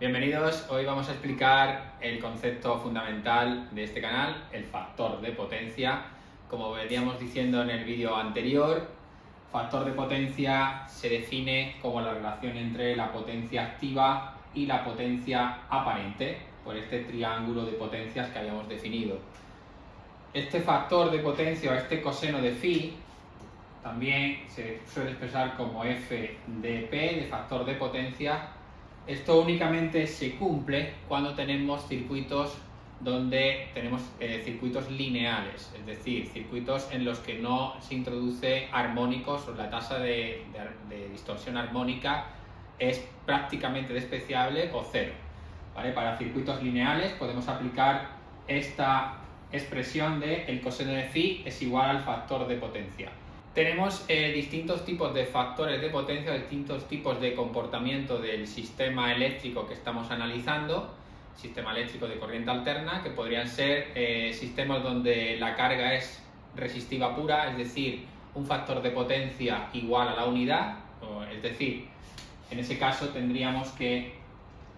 Bienvenidos, hoy vamos a explicar el concepto fundamental de este canal, el factor de potencia. Como veníamos diciendo en el vídeo anterior, factor de potencia se define como la relación entre la potencia activa y la potencia aparente, por este triángulo de potencias que habíamos definido. Este factor de potencia o este coseno de phi también se suele expresar como f de p, de factor de potencia. Esto únicamente se cumple cuando tenemos circuitos donde tenemos circuitos lineales, es decir, circuitos en los que no se introduce armónicos o la tasa de distorsión armónica es prácticamente despreciable o cero. ¿Vale? Para circuitos lineales podemos aplicar esta expresión de el coseno de phi es igual al factor de potencia. Tenemos distintos tipos de factores de potencia, distintos tipos de comportamiento del sistema eléctrico que estamos analizando, sistema eléctrico de corriente alterna, que podrían ser sistemas donde la carga es resistiva pura, es decir, un factor de potencia igual a la unidad, es decir, en ese caso tendríamos que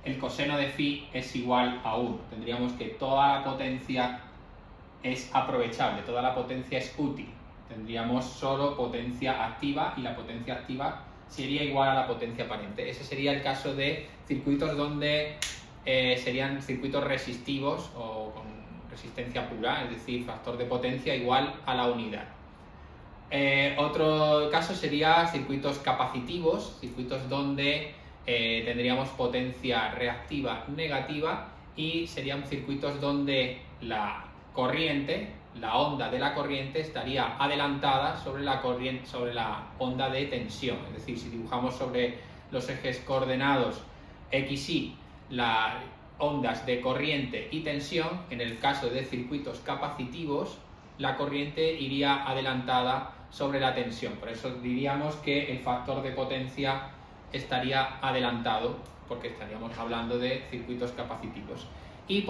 el coseno de phi es igual a 1, tendríamos que toda la potencia es aprovechable, toda la potencia es útil. Tendríamos solo potencia activa y la potencia activa sería igual a la potencia aparente. Ese sería el caso de circuitos donde serían circuitos resistivos o con resistencia pura, es decir, factor de potencia igual a la unidad. Otro caso sería circuitos capacitivos, circuitos donde tendríamos potencia reactiva negativa y serían circuitos donde la corriente, la onda de la corriente estaría adelantada sobre la corriente, sobre la onda de tensión. Es decir, si dibujamos sobre los ejes coordenados x, y las ondas de corriente y tensión, en el caso de circuitos capacitivos, la corriente iría adelantada sobre la tensión. Por eso diríamos que el factor de potencia estaría adelantado, porque estaríamos hablando de circuitos capacitivos. Y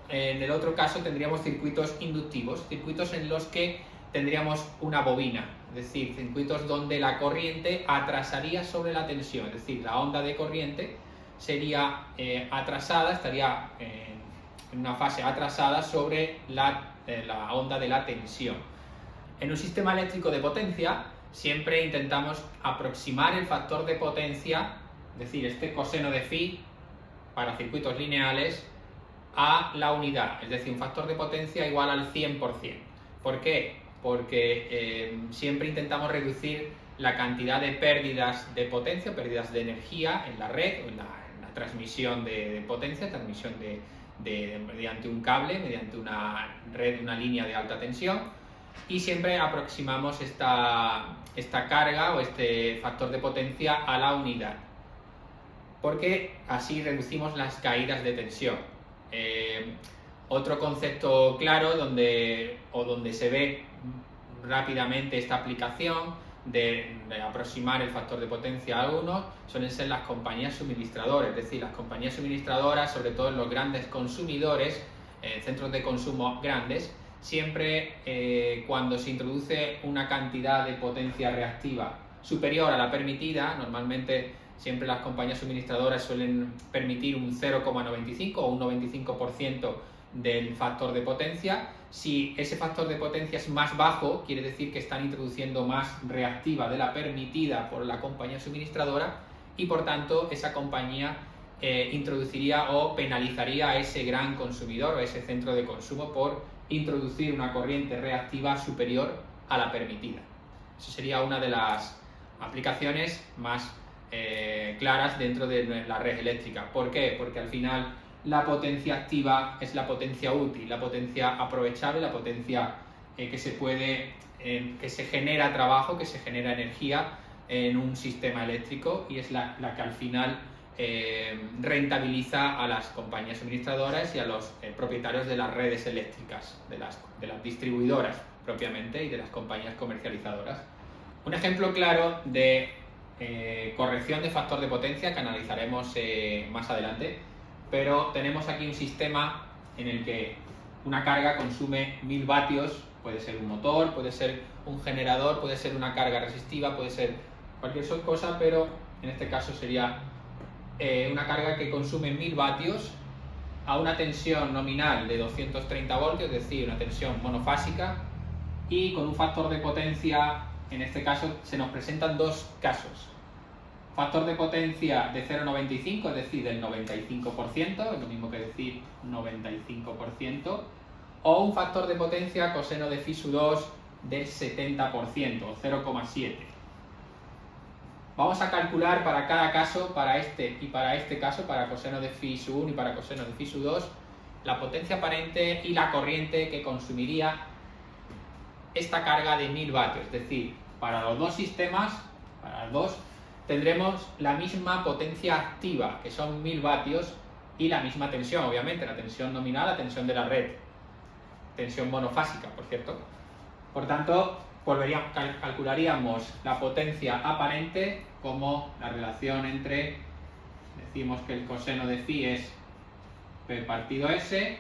en el otro caso tendríamos circuitos inductivos, circuitos en los que tendríamos una bobina, es decir, circuitos donde la corriente atrasaría sobre la tensión, es decir, la onda de corriente sería atrasada, estaría en una fase atrasada sobre la onda de la tensión. En un sistema eléctrico de potencia siempre intentamos aproximar el factor de potencia, es decir, este coseno de phi para circuitos lineales, a la unidad, es decir, un factor de potencia igual al 100%. ¿Por qué? Porque siempre intentamos reducir la cantidad de pérdidas de potencia, pérdidas de energía en la red o en la transmisión de potencia, transmisión mediante un cable, mediante una red, una línea de alta tensión, y siempre aproximamos esta carga o este factor de potencia a la unidad, porque así reducimos las caídas de tensión. Otro concepto claro donde se ve rápidamente esta aplicación de aproximar el factor de potencia a 1 suelen ser las compañías suministradoras, es decir, las compañías suministradoras, sobre todo en los grandes consumidores, centros de consumo grandes, siempre cuando se introduce una cantidad de potencia reactiva superior a la permitida, normalmente siempre las compañías suministradoras suelen permitir un 0,95 o un 95% del factor de potencia. Si ese factor de potencia es más bajo, quiere decir que están introduciendo más reactiva de la permitida por la compañía suministradora y por tanto esa compañía introduciría o penalizaría a ese gran consumidor o a ese centro de consumo por introducir una corriente reactiva superior a la permitida. Eso sería una de las aplicaciones más claras dentro de la red eléctrica. ¿Por qué? Porque al final la potencia activa es la potencia útil, la potencia aprovechable, la potencia que se genera trabajo, que se genera energía en un sistema eléctrico y es la que al final rentabiliza a las compañías suministradoras y a los propietarios de las redes eléctricas, de las distribuidoras propiamente y de las compañías comercializadoras. Un ejemplo claro de corrección de factor de potencia que analizaremos más adelante, pero tenemos aquí un sistema en el que una carga consume 1000 vatios, puede ser un motor, puede ser un generador, puede ser una carga resistiva, puede ser cualquier cosa, pero en este caso sería una carga que consume 1000 vatios a una tensión nominal de 230 voltios, es decir, una tensión monofásica, y con un factor de potencia, en este caso se nos presentan dos casos. Factor de potencia de 0,95, es decir, del 95%, es lo mismo que decir 95%, o un factor de potencia coseno de phi sub 2 del 70%, o 0,7. Vamos a calcular para cada caso, para este y para este caso, para coseno de phi sub 1 y para coseno de phi sub 2, la potencia aparente y la corriente que consumiría esta carga de 1000 vatios. Es decir, para los dos sistemas, para los dos, tendremos la misma potencia activa, que son 1000 vatios, y la misma tensión, obviamente, la tensión nominal, la tensión de la red. Tensión monofásica, por cierto. Por tanto, calcularíamos la potencia aparente como la relación entre, decimos que el coseno de phi es P partido S.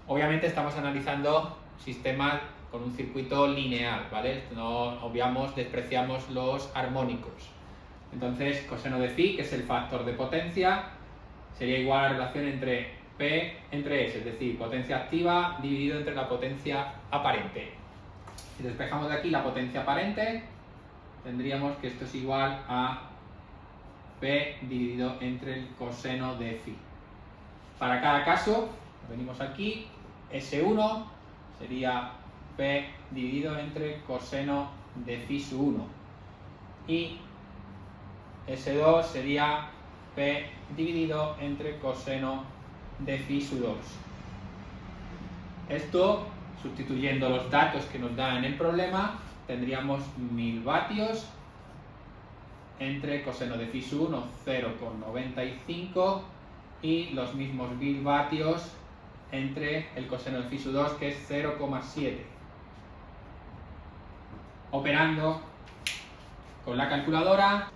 Obviamente estamos analizando sistemas con un circuito lineal, ¿vale? No obviamos, despreciamos los armónicos. Entonces, coseno de phi, que es el factor de potencia, sería igual a la relación entre P entre S, es decir, potencia activa dividido entre la potencia aparente. Si despejamos de aquí la potencia aparente, tendríamos que esto es igual a P dividido entre el coseno de phi. Para cada caso, venimos aquí, S1 sería P dividido entre el coseno de phi sub 1 y S2 sería P dividido entre coseno de phi sub 2. Esto, sustituyendo los datos que nos da en el problema, tendríamos 1000 vatios entre coseno de phi sub 1 0,95 y los mismos 1000 vatios entre el coseno de phi sub 2, que es 0,7. Operando con la calculadora,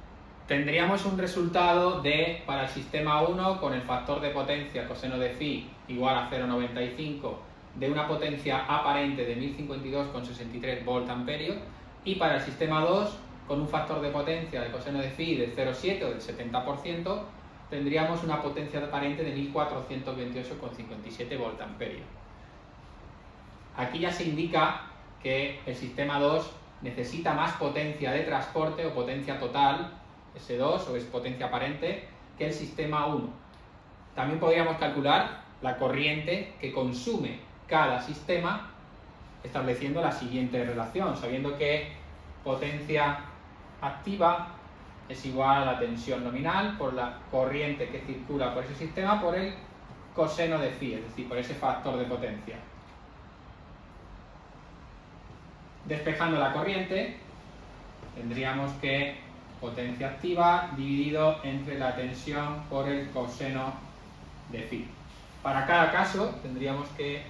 tendríamos un resultado de, para el sistema 1, con el factor de potencia coseno de phi igual a 0,95, de una potencia aparente de 1052,63 voltamperios, y para el sistema 2, con un factor de potencia de coseno de phi de 0,7 o del 70%, tendríamos una potencia aparente de 1428,57 voltamperios. Aquí ya se indica que el sistema 2 necesita más potencia de transporte o potencia total, S2 o es potencia aparente, que el sistema 1. También podríamos calcular la corriente que consume cada sistema estableciendo la siguiente relación, sabiendo que potencia activa es igual a la tensión nominal por la corriente que circula por ese sistema por el coseno de phi, es decir, por ese factor de potencia. Despejando la corriente, tendríamos que potencia activa dividido entre la tensión por el coseno de phi. Para cada caso tendríamos que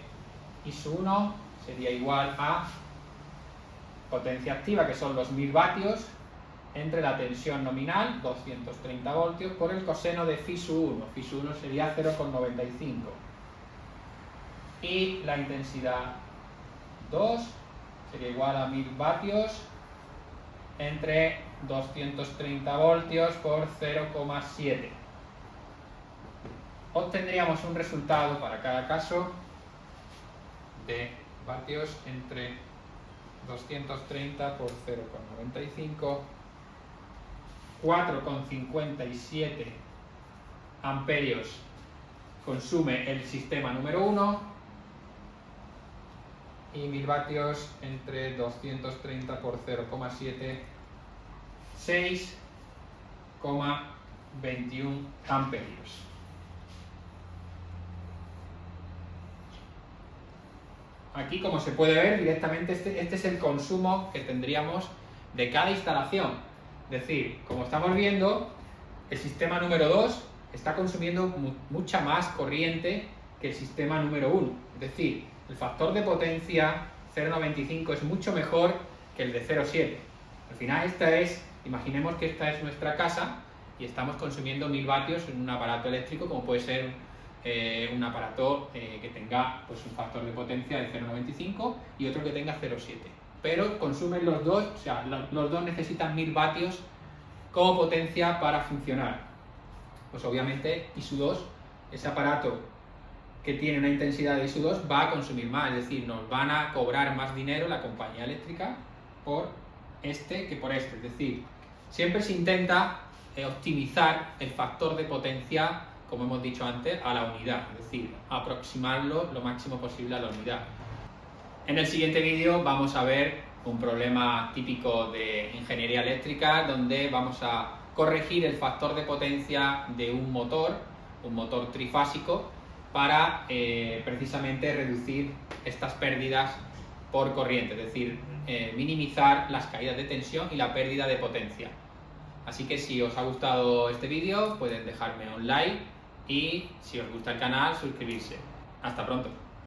I sub 1 sería igual a potencia activa, que son los 1000 vatios, entre la tensión nominal, 230 voltios, por el coseno de phi sub 1. Phi sub 1 sería 0,95. Y la intensidad 2 sería igual a 1000 vatios entre 230 voltios por 0,7. Obtendríamos un resultado para cada caso de vatios entre 230 por 0,95, 4,57 amperios consume el sistema número 1 y 1000 vatios entre 230 por 0,7, 6,21 amperios. Aquí, como se puede ver directamente, este es el consumo que tendríamos de cada instalación. Es decir, como estamos viendo, el sistema número 2 está consumiendo mucha más corriente que el sistema número 1. Es decir, el factor de potencia 0,95 es mucho mejor que el de 0,7. Al final, imaginemos que esta es nuestra casa y estamos consumiendo 1000 vatios en un aparato eléctrico, como puede ser un aparato que tenga pues, un factor de potencia de 0,95 y otro que tenga 0,7. Pero consumen los dos, o sea, los dos necesitan 1000 vatios como potencia para funcionar. pues obviamente ISU2, ese aparato que tiene una intensidad de ISU2 va a consumir más, es decir, nos van a cobrar más dinero la compañía eléctrica por este que por este. Es decir, siempre se intenta optimizar el factor de potencia, como hemos dicho antes, a la unidad, es decir, aproximarlo lo máximo posible a la unidad. En el siguiente vídeo vamos a ver un problema típico de ingeniería eléctrica donde vamos a corregir el factor de potencia de un motor trifásico, para precisamente reducir estas pérdidas por corriente, es decir, minimizar las caídas de tensión y la pérdida de potencia. Así que si os ha gustado este vídeo, pueden dejarme un like y si os gusta el canal, suscribirse. Hasta pronto.